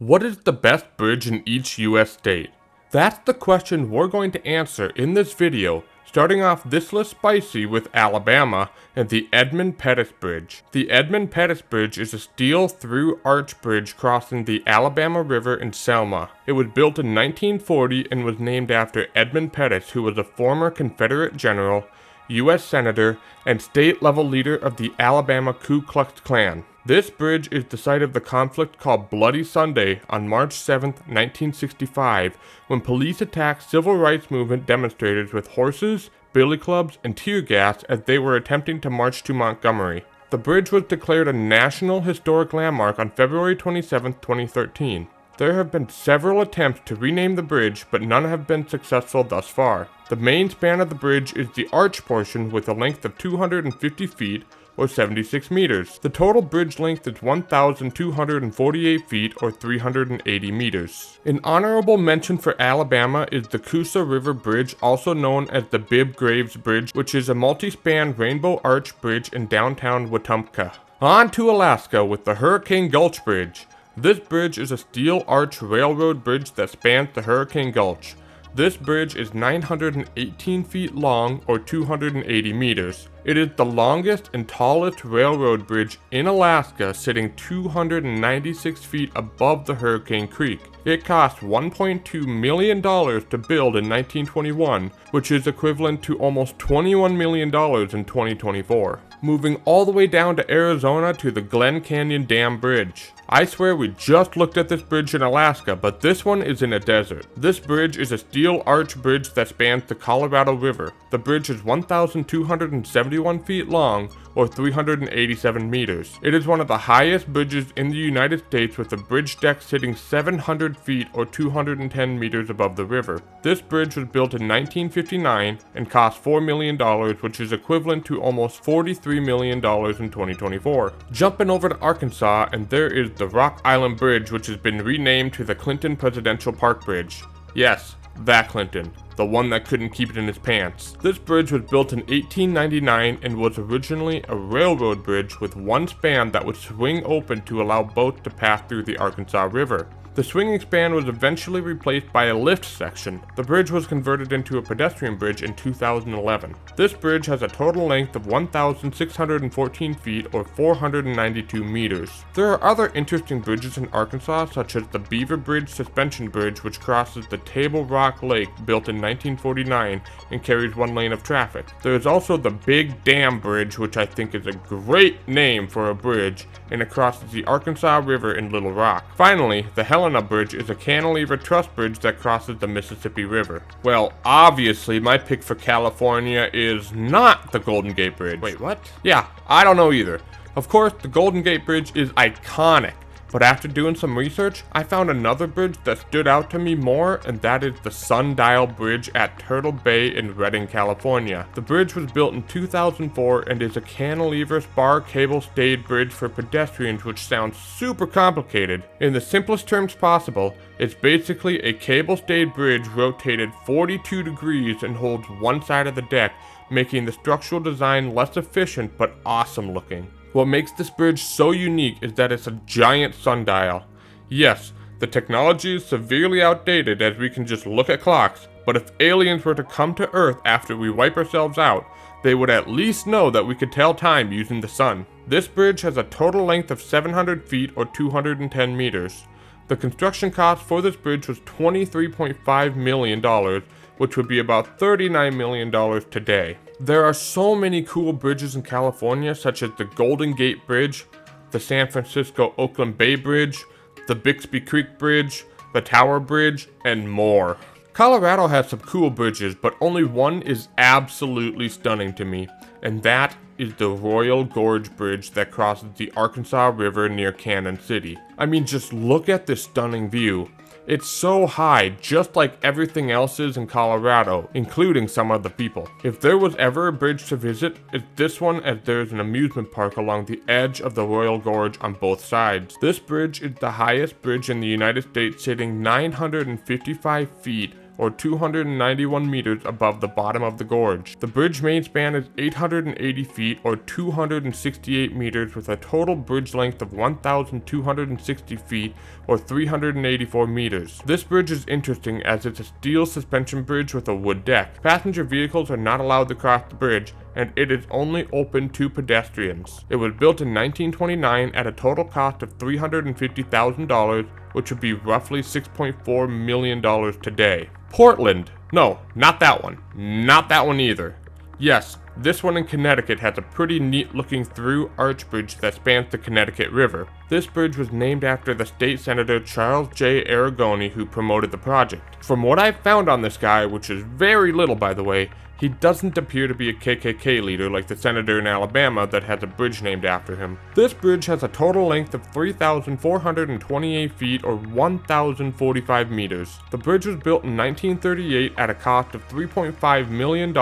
What is the best bridge in each US state? That's the question we're going to answer in this video, starting off this list spicy with Alabama and the Edmund Pettus Bridge. The Edmund Pettus Bridge is a steel through arch bridge crossing the Alabama River in Selma. It was built in 1940 and was named after Edmund Pettus, who was a former Confederate general, U.S. Senator, and state-level leader of the Alabama Ku Klux Klan. This bridge is the site of the conflict called Bloody Sunday on March 7, 1965, when police attacked civil rights movement demonstrators with horses, billy clubs, and tear gas as they were attempting to march to Montgomery. The bridge was declared a National Historic Landmark on February 27, 2013. There have been several attempts to rename the bridge, but none have been successful thus far. The main span of the bridge is the arch portion with a length of 250 feet, or 76 meters. The total bridge length is 1,248 feet, or 380 meters. An honorable mention for Alabama is the Coosa River Bridge, also known as the Bibb Graves Bridge, which is a multi-span rainbow arch bridge in downtown Wetumpka. On to Alaska with the Hurricane Gulch Bridge. This bridge is a steel arch railroad bridge that spans the Hurricane Gulch. This bridge is 918 feet long, or 280 meters. It is the longest and tallest railroad bridge in Alaska, sitting 296 feet above the Hurricane Creek. It cost $1.2 million to build in 1921, which is equivalent to almost $21 million in 2024. Moving all the way down to Arizona to the Glen Canyon Dam Bridge. I swear we just looked at this bridge in Alaska, but this one is in a desert. This bridge is a steel arch bridge that spans the Colorado River. The bridge is 1,271 feet long, or 387 meters. It is one of the highest bridges in the United States, with a bridge deck sitting 700 feet or 210 meters above the river. This bridge was built in 1959 and cost $4 million, which is equivalent to almost $43 million in 2024. Jumping over to Arkansas, and there is the Rock Island Bridge, which has been renamed to the Clinton Presidential Park Bridge. Yes, that Clinton. The one that couldn't keep it in his pants. This bridge was built in 1899 and was originally a railroad bridge with one span that would swing open to allow boats to pass through the Arkansas River. The swinging span was eventually replaced by a lift section. The bridge was converted into a pedestrian bridge in 2011. This bridge has a total length of 1,614 feet, or 492 meters. There are other interesting bridges in Arkansas, such as the Beaver Bridge Suspension Bridge, which crosses the Table Rock Lake, built in 1949 and carries one lane of traffic. There is also the Big Dam Bridge, which I think is a great name for a bridge, and it crosses the Arkansas River in Little Rock. Finally, the Helena Bridge is a cantilever truss bridge that crosses the Mississippi River. Well, obviously, my pick for California is not the Golden Gate Bridge. Wait, what? Yeah, I don't know either. Of course, the Golden Gate Bridge is iconic, but after doing some research, I found another bridge that stood out to me more, and that is the Sundial Bridge at Turtle Bay in Redding, California. The bridge was built in 2004 and is a cantilever spar cable stayed bridge for pedestrians, which sounds super complicated. In the simplest terms possible, it's basically a cable stayed bridge rotated 42 degrees and holds one side of the deck, making the structural design less efficient but awesome looking. What makes this bridge so unique is that it's a giant sundial. Yes, the technology is severely outdated as we can just look at clocks, but if aliens were to come to Earth after we wipe ourselves out, they would at least know that we could tell time using the sun. This bridge has a total length of 700 feet, or 210 meters. The construction cost for this bridge was $23.5 million, which would be about $39 million today. There are so many cool bridges in California, such as the Golden Gate Bridge, the San Francisco-Oakland Bay Bridge, the Bixby Creek Bridge, the Tower Bridge, and more. Colorado has some cool bridges, but only one is absolutely stunning to me, and that is the Royal Gorge Bridge that crosses the Arkansas River near Cannon City. I mean, just look at this stunning view. It's so high, just like everything else is in Colorado, including some of the people. If there was ever a bridge to visit, it's this one, as there's an amusement park along the edge of the Royal Gorge on both sides. This bridge is the highest bridge in the United States, sitting 955 feet, or 291 meters above the bottom of the gorge. The bridge main span is 880 feet or 268 meters with a total bridge length of 1,260 feet or 384 meters. This bridge is interesting as it's a steel suspension bridge with a wood deck. Passenger vehicles are not allowed to cross the bridge, and it is only open to pedestrians. It was built in 1929 at a total cost of $350,000, which would be roughly $6.4 million today. Portland. No, not that one. Not that one either. Yes, this one in Connecticut has a pretty neat looking through arch bridge that spans the Connecticut River. This bridge was named after the state senator Charles J. Arrigoni, who promoted the project. From what I've found on this guy, which is very little by the way, he doesn't appear to be a KKK leader like the senator in Alabama that has a bridge named after him. This bridge has a total length of 3,428 feet or 1,045 meters. The bridge was built in 1938 at a cost of $3.5 million,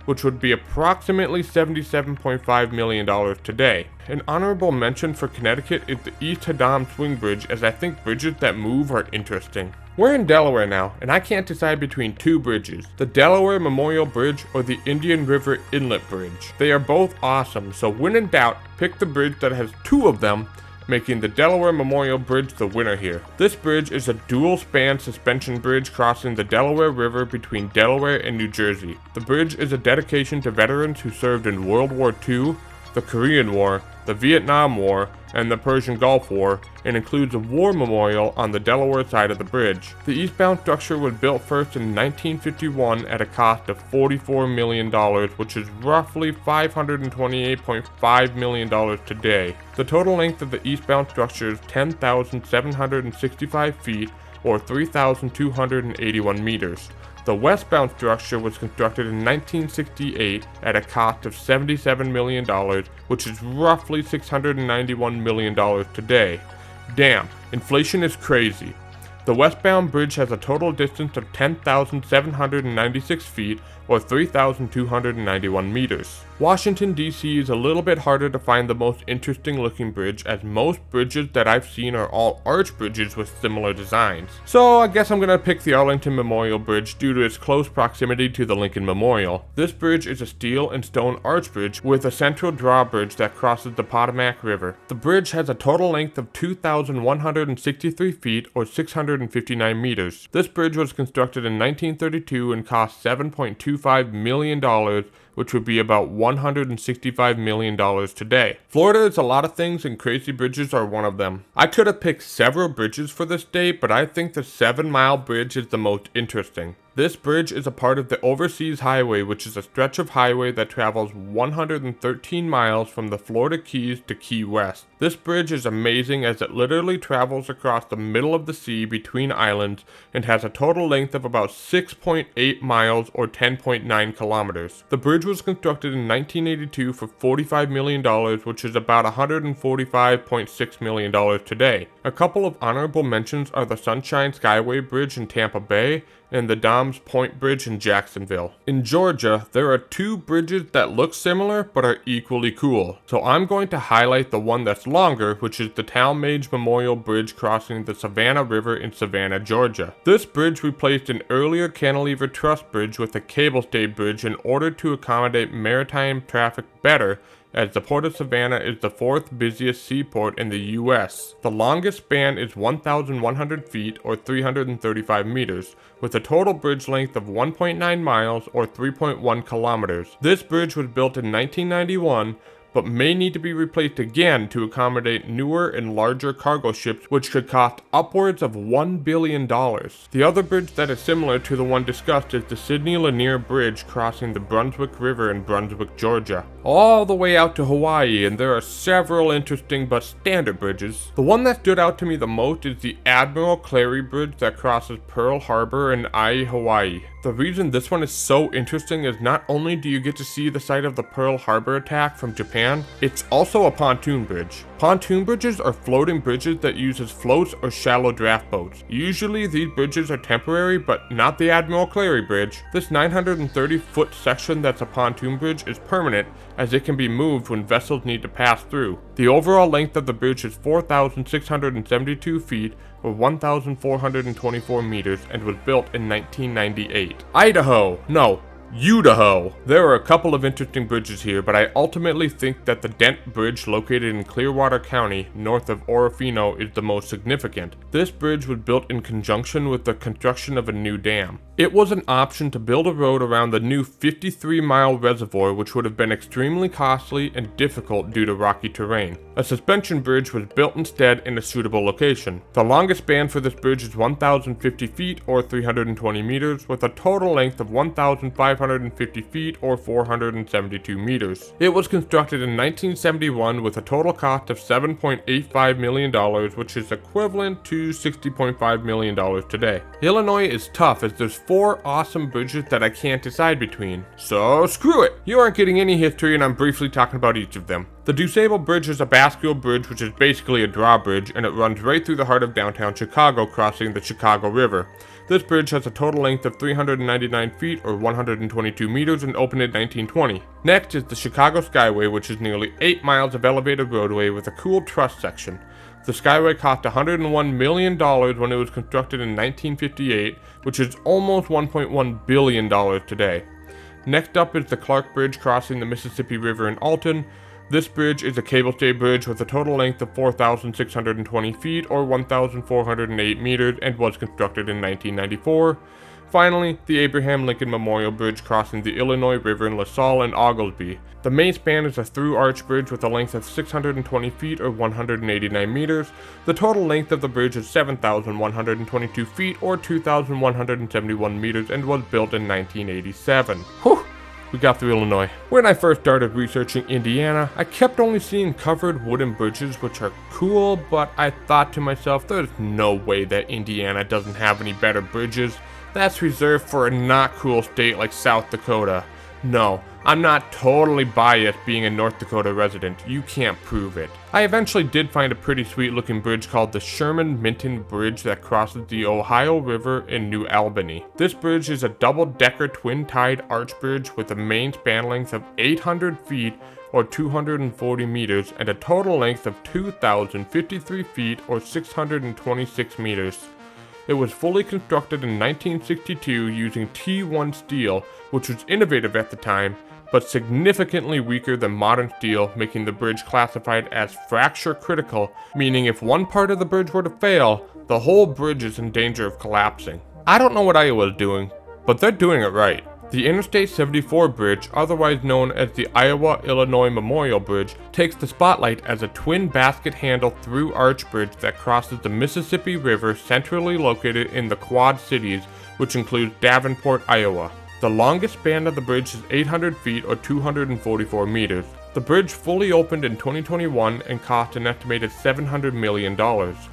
which would be approximately $77.5 million today. An honorable mention for Connecticut is the East Haddam Swing Bridge, as I think bridges that move are interesting. We're in Delaware now, and I can't decide between two bridges, the Delaware Memorial Bridge or the Indian River Inlet Bridge. They are both awesome, so when in doubt, pick the bridge that has two of them, making the Delaware Memorial Bridge the winner here. This bridge is a dual-span suspension bridge crossing the Delaware River between Delaware and New Jersey. The bridge is a dedication to veterans who served in World War II, the Korean War, the Vietnam War, and the Persian Gulf War, and includes a war memorial on the Delaware side of the bridge. The eastbound structure was built first in 1951 at a cost of $44 million, which is roughly $528.5 million today. The total length of the eastbound structure is 10,765 feet, or 3,281 meters. The westbound structure was constructed in 1968 at a cost of $77 million, which is roughly $691 million today. Damn, inflation is crazy. The westbound bridge has a total distance of 10,796 feet, or 3,291 meters. Washington, D.C. is a little bit harder to find the most interesting looking bridge, as most bridges that I've seen are all arch bridges with similar designs. So I guess I'm gonna pick the Arlington Memorial Bridge due to its close proximity to the Lincoln Memorial. This bridge is a steel and stone arch bridge with a central drawbridge that crosses the Potomac River. The bridge has a total length of 2,163 feet, or 659 meters. This bridge was constructed in 1932 and cost $7.25 million, which would be about $165 million today. Florida is a lot of things, and crazy bridges are one of them. I could have picked several bridges for this state, but I think the 7 Mile Bridge is the most interesting. This bridge is a part of the Overseas Highway, which is a stretch of highway that travels 113 miles from the Florida Keys to Key West. This bridge is amazing as it literally travels across the middle of the sea between islands and has a total length of about 6.8 miles or 10.9 kilometers. The bridge was constructed in 1982 for $45 million, which is about $145.6 million today. A couple of honorable mentions are the Sunshine Skyway Bridge in Tampa Bay and the Dom's Point Bridge in Jacksonville. In Georgia, there are two bridges that look similar but are equally cool. So I'm going to highlight the one that's longer, which is the Talmadge Memorial Bridge crossing the Savannah River in Savannah, Georgia. This bridge replaced an earlier cantilever truss bridge with a cable stayed bridge in order to accommodate maritime traffic better, as the Port of Savannah is the 4th busiest seaport in the U.S. The longest span is 1,100 feet or 335 meters, with a total bridge length of 1.9 miles or 3.1 kilometers. This bridge was built in 1991, but may need to be replaced again to accommodate newer and larger cargo ships, which could cost upwards of $1 billion. The other bridge that is similar to the one discussed is the Sidney Lanier Bridge crossing the Brunswick River in Brunswick, Georgia, all the way out to Hawaii, and there are several interesting but standard bridges. The one that stood out to me the most is the Admiral Clary Bridge that crosses Pearl Harbor in Ai, Hawaii. The reason this one is so interesting is not only do you get to see the site of the Pearl Harbor attack from Japan span, it's also a pontoon bridge. Pontoon bridges are floating bridges that uses floats or shallow draft boats. Usually these bridges are temporary, but not the Admiral Clary Bridge. This 930-foot section that's a pontoon bridge is permanent, as it can be moved when vessels need to pass through. The overall length of the bridge is 4,672 feet, or 1,424 meters, and was built in 1998. Idaho! No, Idaho. There are a couple of interesting bridges here, but I ultimately think that the Dent Bridge located in Clearwater County, north of Orofino, is the most significant. This bridge was built in conjunction with the construction of a new dam. It was an option to build a road around the new 53-mile reservoir, which would have been extremely costly and difficult due to rocky terrain. A suspension bridge was built instead in a suitable location. The longest span for this bridge is 1,050 feet or 320 meters, with a total length of 1,550 feet or 472 meters. It was constructed in 1971 with a total cost of $7.85 million, which is equivalent to $60.5 million today. Illinois is tough, as there's 4 awesome bridges that I can't decide between. So screw it! You aren't getting any history, and I'm briefly talking about each of them. The DuSable Bridge is a bascule bridge, which is basically a drawbridge, and it runs right through the heart of downtown Chicago, crossing the Chicago River. This bridge has a total length of 399 feet or 122 meters and opened in 1920. Next is the Chicago Skyway, which is nearly 8 miles of elevated roadway with a cool truss section. The Skyway cost $101 million when it was constructed in 1958, which is almost $1.1 billion today. Next up is the Clark Bridge crossing the Mississippi River in Alton. This bridge is a cable-stayed bridge with a total length of 4,620 feet or 1,408 meters and was constructed in 1994. Finally, the Abraham Lincoln Memorial Bridge crossing the Illinois River in LaSalle and Oglesby. The main span is a through-arch bridge with a length of 620 feet or 189 meters. The total length of the bridge is 7,122 feet or 2,171 meters and was built in 1987. Whew! We got through Illinois. When I first started researching Indiana, I kept only seeing covered wooden bridges, which are cool, but I thought to myself, there's no way that Indiana doesn't have any better bridges. That's reserved for a not cool state like South Dakota. No, I'm not totally biased being a North Dakota resident. You can't prove it. I eventually did find a pretty sweet looking bridge called the Sherman-Minton Bridge that crosses the Ohio River in New Albany. This bridge is a double-decker twin-tied arch bridge with a main span length of 800 feet or 240 meters and a total length of 2,053 feet or 626 meters. It was fully constructed in 1962 using T1 steel, which was innovative at the time, but significantly weaker than modern steel, making the bridge classified as fracture critical, meaning if one part of the bridge were to fail, the whole bridge is in danger of collapsing. I don't know what Iowa is doing, but they're doing it right. The Interstate 74 Bridge, otherwise known as the Iowa-Illinois Memorial Bridge, takes the spotlight as a twin basket handle through arch bridge that crosses the Mississippi River, centrally located in the Quad Cities, which includes Davenport, Iowa. The longest span of the bridge is 800 feet or 244 meters. The bridge fully opened in 2021 and cost an estimated $700 million.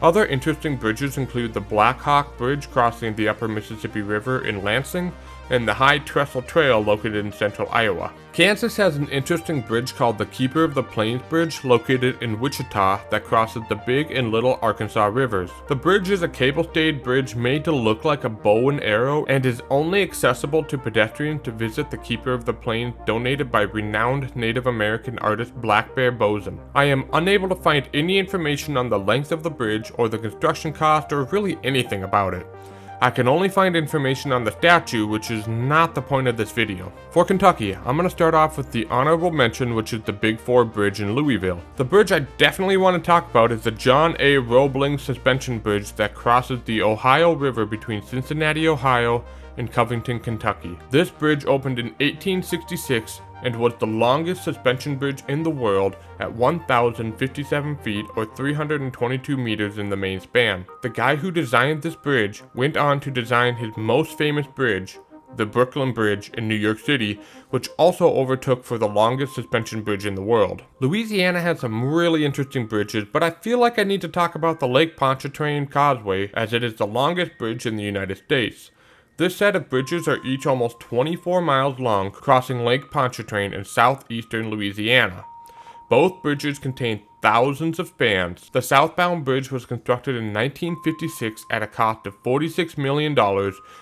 Other interesting bridges include the Black Hawk Bridge crossing the upper Mississippi River in Lansing, and the High Trestle Trail located in central Iowa. Kansas has an interesting bridge called the Keeper of the Plains Bridge located in Wichita that crosses the Big and Little Arkansas rivers. The bridge is a cable-stayed bridge made to look like a bow and arrow and is only accessible to pedestrians to visit the Keeper of the Plains, donated by renowned Native American artist Black Bear Bosom. I am unable to find any information on the length of the bridge or the construction cost or really anything about it. I can only find information on the statue, which is not the point of this video. For Kentucky, I'm going to start off with the honorable mention, which is the Big Four Bridge in Louisville. The bridge I definitely want to talk about is the John A. Roebling Suspension Bridge that crosses the Ohio River between Cincinnati, Ohio, and Covington, Kentucky. This bridge opened in 1866 and was the longest suspension bridge in the world at 1,057 feet or 322 meters in the main span. The guy who designed this bridge went on to design his most famous bridge, the Brooklyn Bridge in New York City, which also overtook for the longest suspension bridge in the world. Louisiana has some really interesting bridges, but I feel like I need to talk about the Lake Pontchartrain Causeway, as it is the longest bridge in the United States. This set of bridges are each almost 24 miles long, crossing Lake Pontchartrain in southeastern Louisiana. Both bridges contain thousands of spans. The southbound bridge was constructed in 1956 at a cost of $46 million,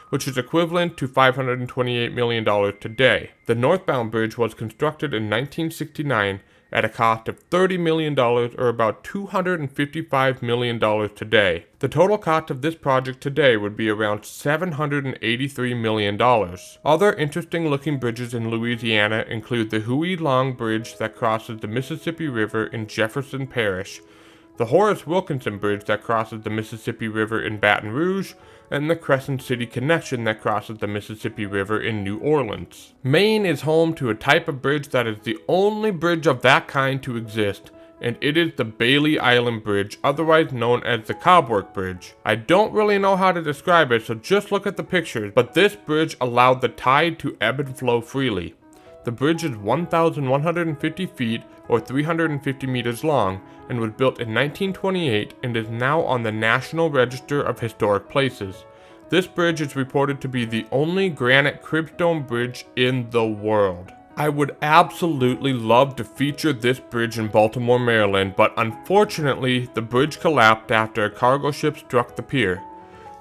which is equivalent to $528 million today. The northbound bridge was constructed in 1969 at a cost of $30 million, or about $255 million today. The total cost of this project today would be around $783 million. Other interesting looking bridges in Louisiana include the Huey Long Bridge that crosses the Mississippi River in Jefferson Parish, the Horace Wilkinson Bridge that crosses the Mississippi River in Baton Rouge, and the Crescent City Connection that crosses the Mississippi River in New Orleans. Maine is home to a type of bridge that is the only bridge of that kind to exist, and it is the Bailey Island Bridge, otherwise known as the Cobwork Bridge. I don't really know how to describe it, so just look at the pictures, but this bridge allowed the tide to ebb and flow freely. The bridge is 1,150 feet, or 350 meters long, and was built in 1928 and is now on the National Register of Historic Places. This bridge is reported to be the only granite cribstone bridge in the world. I would absolutely love to feature this bridge in Baltimore, Maryland, but unfortunately, the bridge collapsed after a cargo ship struck the pier.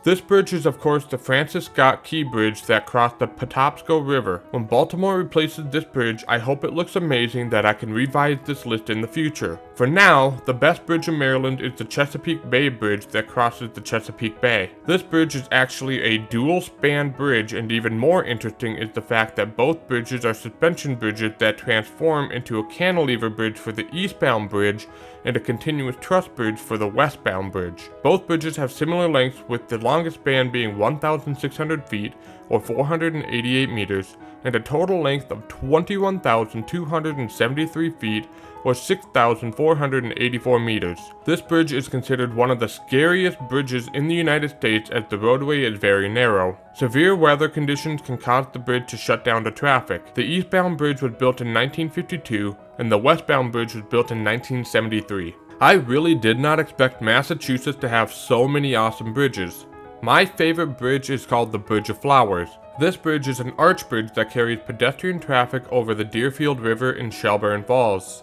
This bridge is of course the Francis Scott Key Bridge that crossed the Patapsco River. When Baltimore replaces this bridge, I hope it looks amazing that I can revise this list in the future. For now, the best bridge in Maryland is the Chesapeake Bay Bridge that crosses the Chesapeake Bay. This bridge is actually a dual span bridge, and even more interesting is the fact that both bridges are suspension bridges that transform into a cantilever bridge for the eastbound bridge and a continuous truss bridge for the westbound bridge. Both bridges have similar lengths, with the longest span being 1,600 feet, or 488 meters, and a total length of 21,273 feet, or 6,484 meters. This bridge is considered one of the scariest bridges in the United States as the roadway is very narrow. Severe weather conditions can cause the bridge to shut down to traffic. The eastbound bridge was built in 1952, and the westbound bridge was built in 1973. I really did not expect Massachusetts to have so many awesome bridges. My favorite bridge is called the Bridge of Flowers. This bridge is an arch bridge that carries pedestrian traffic over the Deerfield River in Shelburne Falls.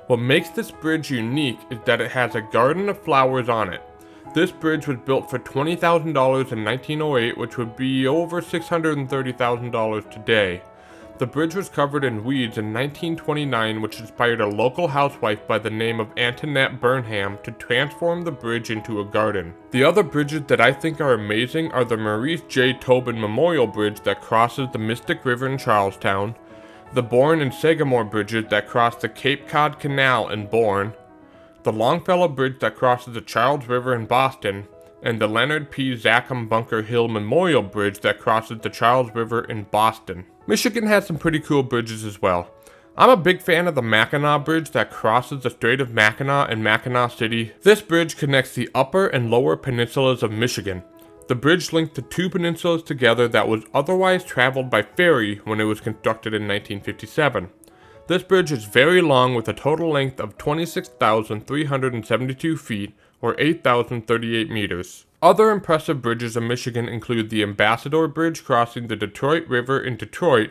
What makes this bridge unique is that it has a garden of flowers on it. This bridge was built for $20,000 in 1908, which would be over $630,000 today. The bridge was covered in weeds in 1929, which inspired a local housewife by the name of Antoinette Burnham to transform the bridge into a garden. The other bridges that I think are amazing are the Maurice J. Tobin Memorial Bridge that crosses the Mystic River in Charlestown, the Bourne and Sagamore bridges that cross the Cape Cod Canal in Bourne, the Longfellow Bridge that crosses the Charles River in Boston, and the Leonard P. Zachem Bunker Hill Memorial Bridge that crosses the Charles River in Boston. Michigan has some pretty cool bridges as well. I'm a big fan of the Mackinac Bridge that crosses the Strait of Mackinac in Mackinac City. This bridge connects the upper and lower peninsulas of Michigan. The bridge linked the two peninsulas together that was otherwise traveled by ferry when it was constructed in 1957. This bridge is very long with a total length of 26,372 feet, or 8,038 meters. Other impressive bridges in Michigan include the Ambassador Bridge crossing the Detroit River in Detroit,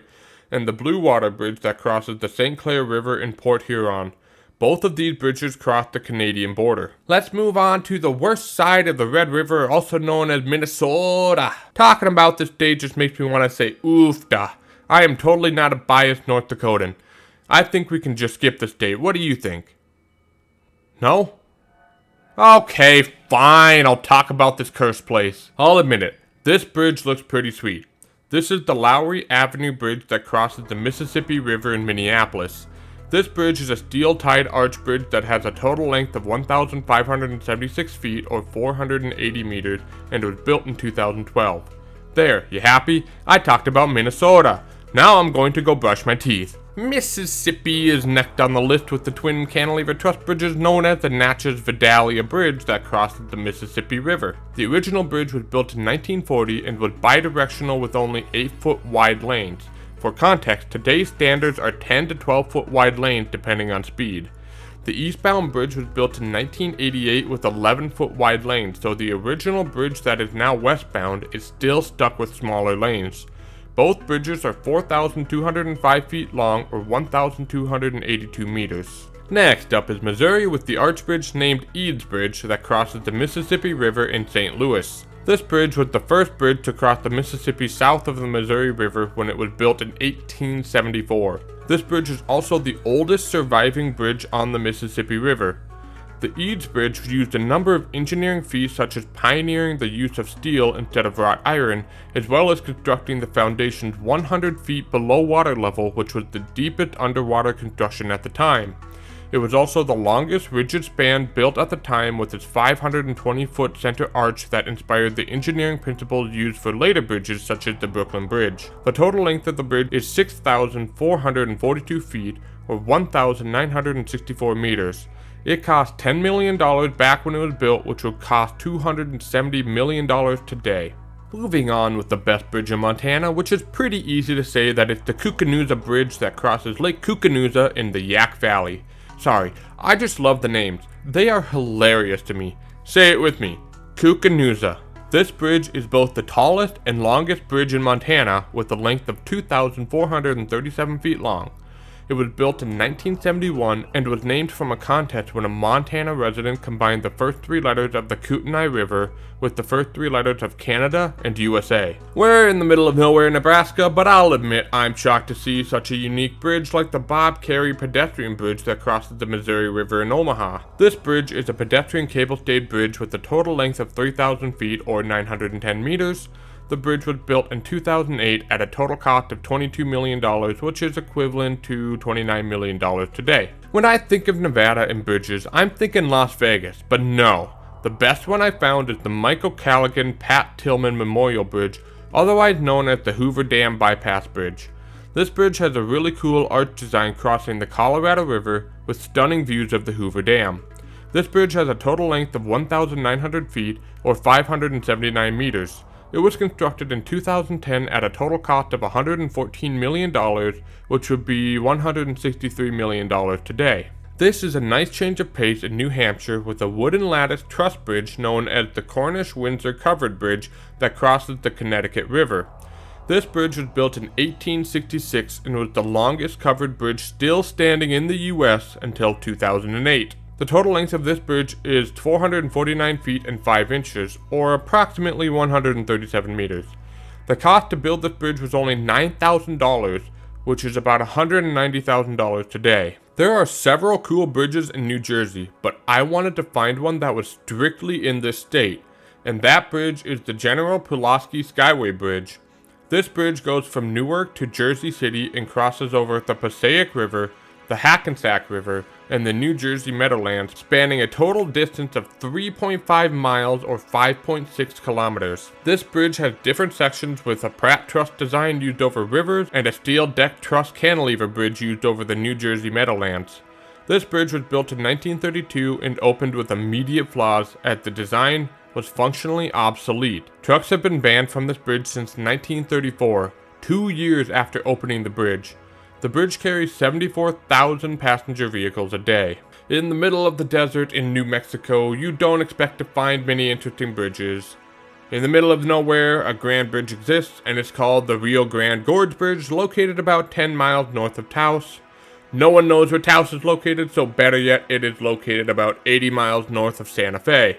and the Blue Water Bridge that crosses the St. Clair River in Port Huron. Both of these bridges cross the Canadian border. Let's move on to the worst side of the Red River, also known as Minnesota. Talking about this state just makes me want to say oofda. I am totally not a biased North Dakotan. I think we can just skip the state. What do you think? No? Okay, fine, I'll talk about this cursed place. I'll admit it, this bridge looks pretty sweet. This is the Lowry Avenue Bridge that crosses the Mississippi River in Minneapolis. This bridge is a steel-tied arch bridge that has a total length of 1,576 feet, or 480 meters, and was built in 2012. There, you happy? I talked about Minnesota. Now I'm going to go brush my teeth. Mississippi is next on the list with the twin cantilever truss bridges known as the Natchez Vidalia Bridge that crosses the Mississippi River. The original bridge was built in 1940 and was bidirectional with only 8-foot wide lanes. For context, today's standards are 10 to 12 foot wide lanes depending on speed. The eastbound bridge was built in 1988 with 11-foot wide lanes, so the original bridge that is now westbound is still stuck with smaller lanes. Both bridges are 4,205 feet long, or 1,282 meters. Next up is Missouri with the arch bridge named Eads Bridge that crosses the Mississippi River in St. Louis. This bridge was the first bridge to cross the Mississippi south of the Missouri River when it was built in 1874. This bridge is also the oldest surviving bridge on the Mississippi River. The Eads Bridge used a number of engineering feats such as pioneering the use of steel instead of wrought iron, as well as constructing the foundations 100 feet below water level, which was the deepest underwater construction at the time. It was also the longest rigid span built at the time with its 520-foot center arch that inspired the engineering principles used for later bridges such as the Brooklyn Bridge. The total length of the bridge is 6,442 feet, or 1,964 meters. It cost $10 million back when it was built, which would cost $270 million today. Moving on with the best bridge in Montana, which is pretty easy to say that it's the Koocanusa Bridge that crosses Lake Koocanusa in the Yak Valley. Sorry, I just love the names. They are hilarious to me. Say it with me, Koocanusa. This bridge is both the tallest and longest bridge in Montana with a length of 2,437 feet long. It was built in 1971 and was named from a contest when a Montana resident combined the first three letters of the Kootenai River with the first three letters of Canada and USA. We're in the middle of nowhere, Nebraska, but I'll admit I'm shocked to see such a unique bridge like the Bob Carey pedestrian bridge that crosses the Missouri River in Omaha. This bridge is a pedestrian cable-stayed bridge with a total length of 3,000 feet or 910 meters. The bridge was built in 2008 at a total cost of $22 million, which is equivalent to $29 million today. When I think of Nevada and bridges, I'm thinking Las Vegas, but no. The best one I found is the Michael Callaghan Pat Tillman Memorial Bridge, otherwise known as the Hoover Dam Bypass Bridge. This bridge has a really cool arch design crossing the Colorado River with stunning views of the Hoover Dam. This bridge has a total length of 1,900 feet or 579 meters. It was constructed in 2010 at a total cost of $114 million, which would be $163 million today. This is a nice change of pace in New Hampshire with a wooden lattice truss bridge known as the Cornish-Windsor Covered Bridge that crosses the Connecticut River. This bridge was built in 1866 and was the longest covered bridge still standing in the U.S. until 2008. The total length of this bridge is 449 feet and 5 inches, or approximately 137 meters. The cost to build this bridge was only $9,000, which is about $190,000 today. There are several cool bridges in New Jersey, but I wanted to find one that was strictly in this state, and that bridge is the General Pulaski Skyway Bridge. This bridge goes from Newark to Jersey City and crosses over the Passaic River, the Hackensack River, and the New Jersey Meadowlands, spanning a total distance of 3.5 miles or 5.6 kilometers. This bridge has different sections with a Pratt truss design used over rivers and a steel deck truss cantilever bridge used over the New Jersey Meadowlands. This bridge was built in 1932 and opened with immediate flaws as the design was functionally obsolete. Trucks have been banned from this bridge since 1934, 2 years after opening the bridge. The bridge carries 74,000 passenger vehicles a day. In the middle of the desert in New Mexico, you don't expect to find many interesting bridges. In the middle of nowhere, a grand bridge exists, and it's called the Rio Grande Gorge Bridge, located about 10 miles north of Taos. No one knows where Taos is located, so better yet, it is located about 80 miles north of Santa Fe.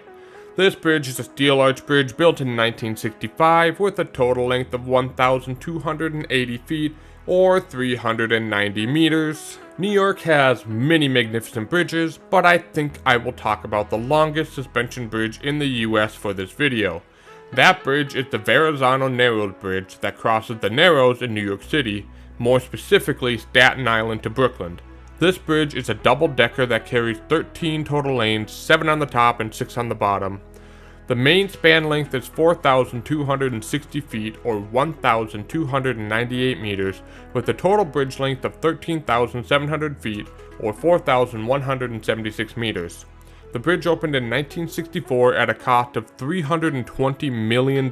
This bridge is a steel arch bridge built in 1965 with a total length of 1,280 feet, or 390 meters. New York has many magnificent bridges, but I think I will talk about the longest suspension bridge in the US for this video. That bridge is the Verrazano Narrows Bridge that crosses the Narrows in New York City, more specifically Staten Island to Brooklyn. This bridge is a double-decker that carries 13 total lanes, 7 on the top and 6 on the bottom. The main span length is 4,260 feet or 1,298 meters, with a total bridge length of 13,700 feet or 4,176 meters. The bridge opened in 1964 at a cost of $320 million,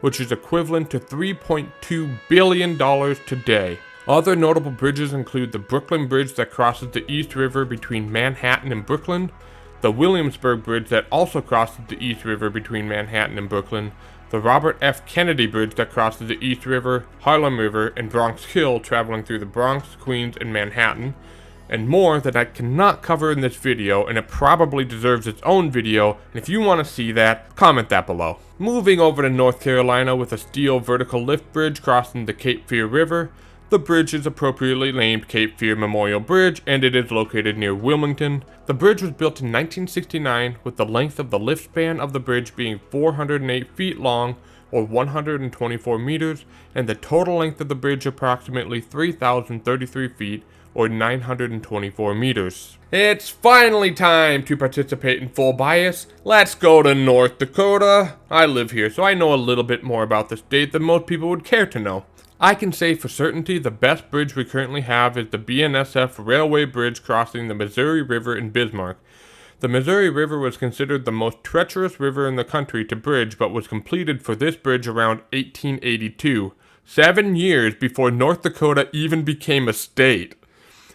which is equivalent to $3.2 billion today. Other notable bridges include the Brooklyn Bridge that crosses the East River between Manhattan and Brooklyn, the Williamsburg Bridge that also crosses the East River between Manhattan and Brooklyn, the Robert F. Kennedy Bridge that crosses the East River, Harlem River, and Bronx Hill traveling through the Bronx, Queens, and Manhattan, and more that I cannot cover in this video, and it probably deserves its own video, and if you want to see that, comment that below. Moving over to North Carolina with a steel vertical lift bridge crossing the Cape Fear River. The bridge is appropriately named Cape Fear Memorial Bridge, and it is located near Wilmington. The bridge was built in 1969, with the length of the lift span of the bridge being 408 feet long, or 124 meters, and the total length of the bridge approximately 3,033 feet, or 924 meters. It's finally time to participate in Full Bias. Let's go to North Dakota. I live here, so I know a little bit more about the state than most people would care to know. I can say for certainty the best bridge we currently have is the BNSF Railway Bridge crossing the Missouri River in Bismarck. The Missouri River was considered the most treacherous river in the country to bridge, but was completed for this bridge around 1882, 7 years before North Dakota even became a state.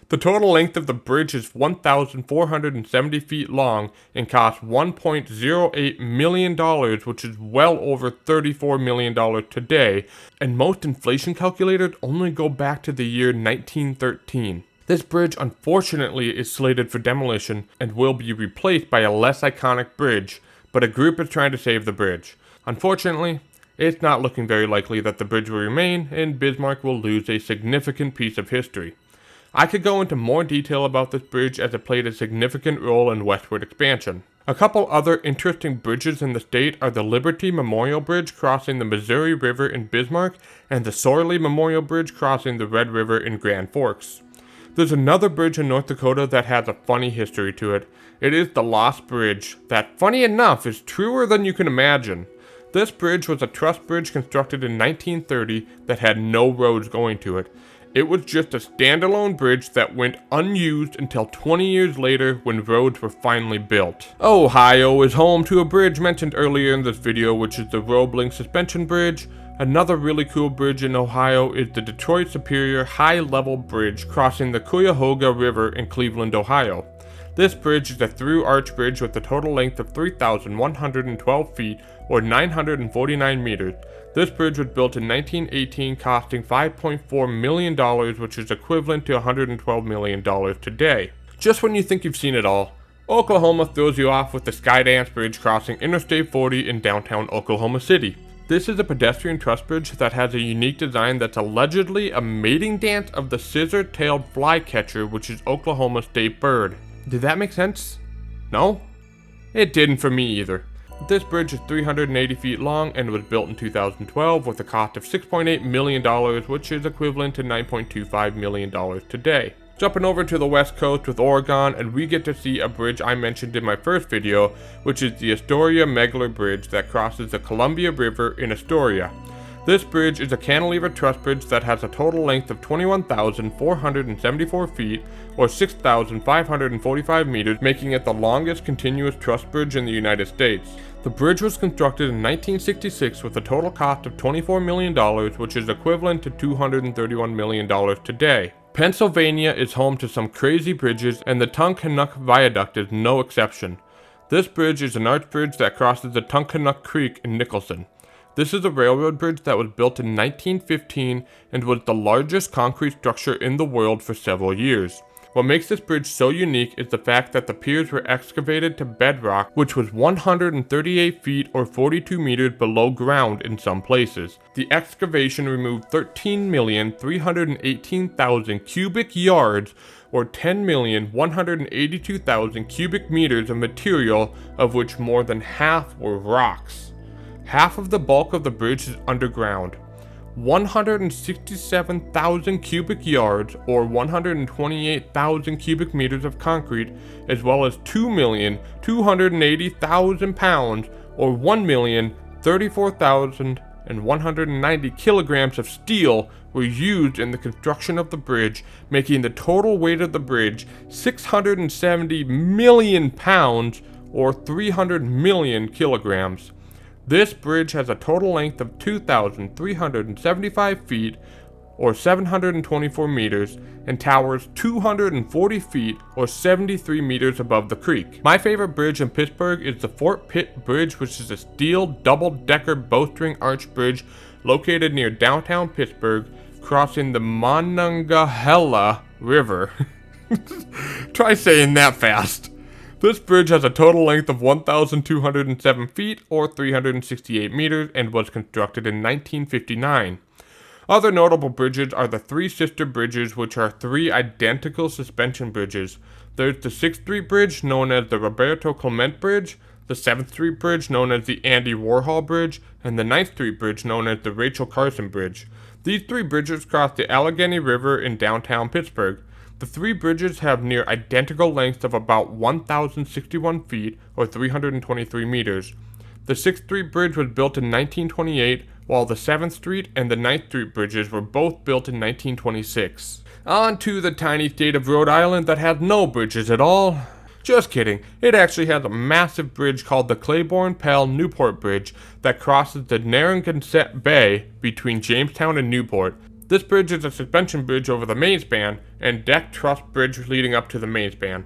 The total length of the bridge is 1,470 feet long and costs $1.08 million, which is well over $34 million today, and most inflation calculators only go back to the year 1913. This bridge unfortunately is slated for demolition and will be replaced by a less iconic bridge, but a group is trying to save the bridge. Unfortunately, it's not looking very likely that the bridge will remain, and Bismarck will lose a significant piece of history. I could go into more detail about this bridge as it played a significant role in westward expansion. A couple other interesting bridges in the state are the Liberty Memorial Bridge crossing the Missouri River in Bismarck and the Sorley Memorial Bridge crossing the Red River in Grand Forks. There's another bridge in North Dakota that has a funny history to it. It is the Lost Bridge, that, funny enough, is truer than you can imagine. This bridge was a truss bridge constructed in 1930 that had no roads going to it. It was just a standalone bridge that went unused until 20 years later when roads were finally built. Ohio is home to a bridge mentioned earlier in this video, which is the Roebling Suspension Bridge. Another really cool bridge in Ohio is the Detroit Superior High Level Bridge crossing the Cuyahoga River in Cleveland, Ohio. This bridge is a through arch bridge with a total length of 3,112 feet, or 949 meters. This bridge was built in 1918, costing $5.4 million, which is equivalent to $112 million today. Just when you think you've seen it all, Oklahoma throws you off with the Skydance Bridge crossing Interstate 40 in downtown Oklahoma City. This is a pedestrian truss bridge that has a unique design that's allegedly a mating dance of the scissor-tailed flycatcher, which is Oklahoma's state bird. Did that make sense? No? It didn't for me either. This bridge is 380 feet long and was built in 2012 with a cost of $6.8 million, which is equivalent to $9.25 million today. Jumping over to the west coast with Oregon, and we get to see a bridge I mentioned in my first video, which is the Astoria-Megler Bridge that crosses the Columbia River in Astoria. This bridge is a cantilever truss bridge that has a total length of 21,474 feet, or 6,545 meters, making it the longest continuous truss bridge in the United States. The bridge was constructed in 1966 with a total cost of $24 million, which is equivalent to $231 million today. Pennsylvania is home to some crazy bridges, and the Tunkhannock Viaduct is no exception. This bridge is an arch bridge that crosses the Tunkhannock Creek in Nicholson. This is a railroad bridge that was built in 1915 and was the largest concrete structure in the world for several years. What makes this bridge so unique is the fact that the piers were excavated to bedrock, which was 138 feet or 42 meters below ground in some places. The excavation removed 13,318,000 cubic yards or 10,182,000 cubic meters of material, of which more than half were rocks. Half of the bulk of the bridge is underground. 167,000 cubic yards or 128,000 cubic meters of concrete, as well as 2,280,000 pounds or 1,034,190 kilograms of steel were used in the construction of the bridge, making the total weight of the bridge 670 million pounds or 300 million kilograms. This bridge has a total length of 2,375 feet, or 724 meters, and towers 240 feet, or 73 meters above the creek. My favorite bridge in Pittsburgh is the Fort Pitt Bridge, which is a steel double-decker bowstring arch bridge located near downtown Pittsburgh, crossing the Monongahela River. Try saying that fast. This bridge has a total length of 1,207 feet, or 368 meters, and was constructed in 1959. Other notable bridges are the three sister bridges, which are three identical suspension bridges. There's the 6th Street Bridge, known as the Roberto Clemente Bridge, the 7th Street Bridge, known as the Andy Warhol Bridge, and the 9th Street Bridge, known as the Rachel Carson Bridge. These three bridges cross the Allegheny River in downtown Pittsburgh. The three bridges have near identical lengths of about 1,061 feet, or 323 meters. The 6th Street Bridge was built in 1928, while the 7th Street and the 9th Street bridges were both built in 1926. On to the tiny state of Rhode Island that has no bridges at all. Just kidding, it actually has a massive bridge called the Claiborne-Pell-Newport Bridge that crosses the Narragansett Bay between Jamestown and Newport. This bridge is a suspension bridge over the main span and deck truss bridge leading up to the main span.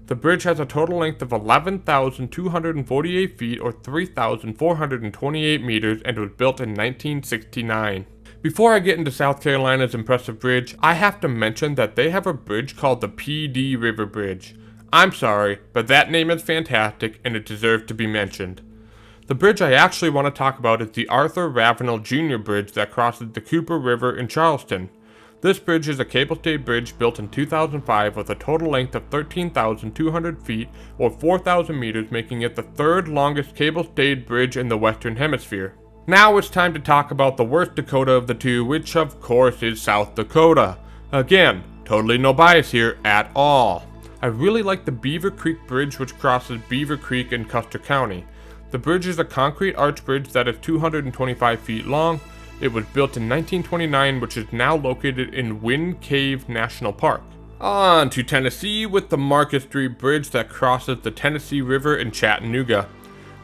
The bridge has a total length of 11,248 feet, or 3,428 meters, and was built in 1969. Before I get into South Carolina's impressive bridge, I have to mention that they have a bridge called the PD River Bridge. I'm sorry, but that name is fantastic and it deserves to be mentioned. The bridge I actually want to talk about is the Arthur Ravenel Jr. Bridge that crosses the Cooper River in Charleston. This bridge is a cable-stayed bridge built in 2005 with a total length of 13,200 feet, or 4,000 meters, making it the third longest cable-stayed bridge in the Western Hemisphere. Now it's time to talk about the worst Dakota of the two, which of course is South Dakota. Again, totally no bias here at all. I really like the Beaver Creek Bridge, which crosses Beaver Creek in Custer County. The bridge is a concrete arch bridge that is 225 feet long. It was built in 1929, which is now located in Wind Cave National Park. On to Tennessee with the Market Street Bridge that crosses the Tennessee River in Chattanooga.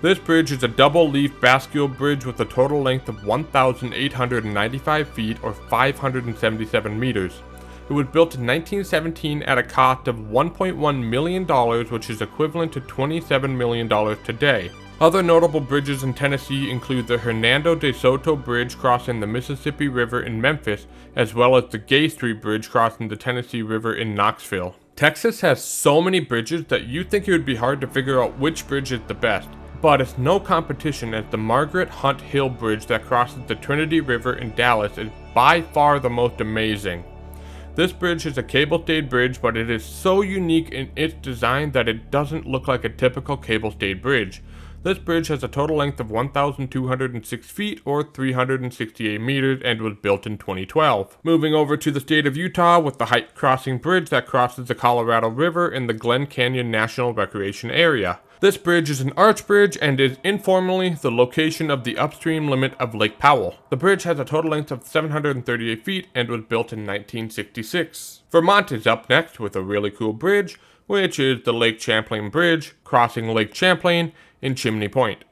This bridge is a double-leaf bascule bridge with a total length of 1,895 feet, or 577 meters. It was built in 1917 at a cost of $1.1 million, which is equivalent to $27 million today. Other notable bridges in Tennessee include the Hernando de Soto Bridge crossing the Mississippi River in Memphis, as well as the Gay Street Bridge crossing the Tennessee River in Knoxville. Texas has so many bridges that you'd think it would be hard to figure out which bridge is the best, but it's no competition, as the Margaret Hunt Hill Bridge that crosses the Trinity River in Dallas is by far the most amazing. This bridge is a cable-stayed bridge, but it is so unique in its design that it doesn't look like a typical cable-stayed bridge. This bridge has a total length of 1,206 feet, or 368 meters, and was built in 2012. Moving over to the state of Utah with the Height Crossing Bridge that crosses the Colorado River in the Glen Canyon National Recreation Area. This bridge is an arch bridge and is informally the location of the upstream limit of Lake Powell. The bridge has a total length of 738 feet and was built in 1966. Vermont is up next with a really cool bridge, which is the Lake Champlain Bridge, crossing Lake Champlain in Chimney Point.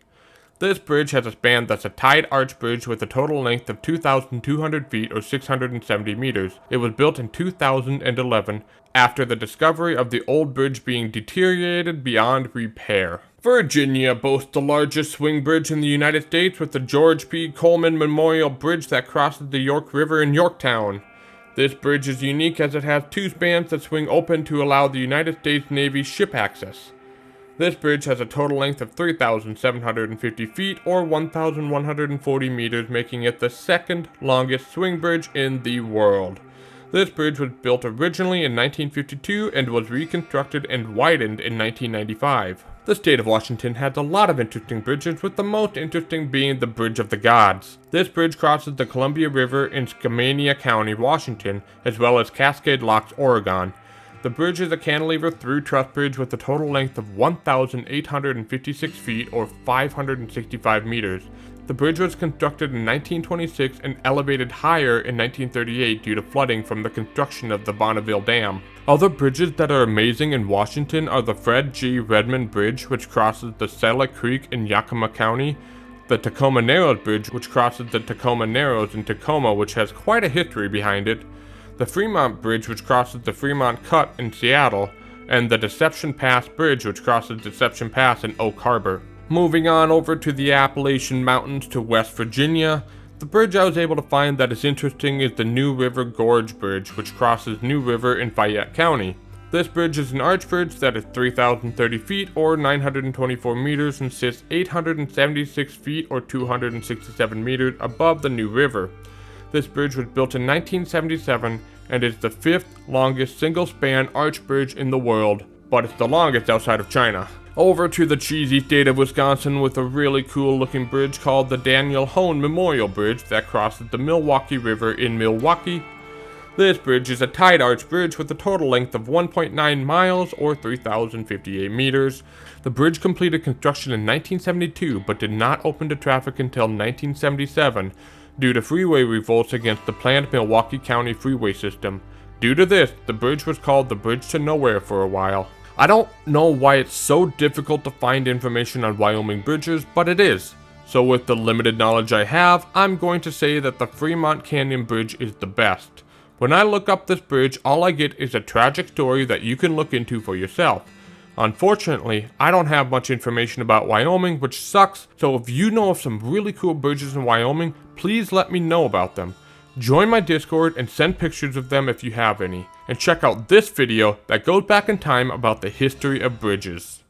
This bridge has a span that's a tied arch bridge with a total length of 2,200 feet, or 670 meters. It was built in 2011 after the discovery of the old bridge being deteriorated beyond repair. Virginia boasts the largest swing bridge in the United States with the George P. Coleman Memorial Bridge that crosses the York River in Yorktown. This bridge is unique as it has two spans that swing open to allow the United States Navy ship access. This bridge has a total length of 3,750 feet, or 1,140 meters, making it the second longest swing bridge in the world. This bridge was built originally in 1952 and was reconstructed and widened in 1995. The state of Washington has a lot of interesting bridges, with the most interesting being the Bridge of the Gods. This bridge crosses the Columbia River in Skamania County, Washington, as well as Cascade Locks, Oregon. The bridge is a cantilever through truss bridge with a total length of 1,856 feet, or 565 meters. The bridge was constructed in 1926 and elevated higher in 1938 due to flooding from the construction of the Bonneville Dam. Other bridges that are amazing in Washington are the Fred G. Redmond Bridge, which crosses the Sella Creek in Yakima County, the Tacoma Narrows Bridge, which crosses the Tacoma Narrows in Tacoma, which has quite a history behind it, the Fremont Bridge, which crosses the Fremont Cut in Seattle, and the Deception Pass Bridge, which crosses Deception Pass in Oak Harbor. Moving on over to the Appalachian Mountains to West Virginia, the bridge I was able to find that is interesting is the New River Gorge Bridge, which crosses New River in Fayette County. This bridge is an arch bridge that is 3,030 feet or 924 meters and sits 876 feet or 267 meters above the New River. This bridge was built in 1977 and is the 5th longest single-span arch bridge in the world, but it's the longest outside of China. Over to the cheesy state of Wisconsin with a really cool looking bridge called the Daniel Hone Memorial Bridge that crosses the Milwaukee River in Milwaukee. This bridge is a tied arch bridge with a total length of 1.9 miles or 3,058 meters. The bridge completed construction in 1972 but did not open to traffic until 1977 due to freeway revolts against the planned Milwaukee County freeway system. Due to this, the bridge was called the Bridge to Nowhere for a while. I don't know why it's so difficult to find information on Wyoming bridges, but it is. So with the limited knowledge I have, I'm going to say that the Fremont Canyon Bridge is the best. When I look up this bridge, all I get is a tragic story that you can look into for yourself. Unfortunately, I don't have much information about Wyoming, which sucks, so if you know of some really cool bridges in Wyoming, please let me know about them. Join my Discord and send pictures of them if you have any. And check out this video that goes back in time about the history of bridges.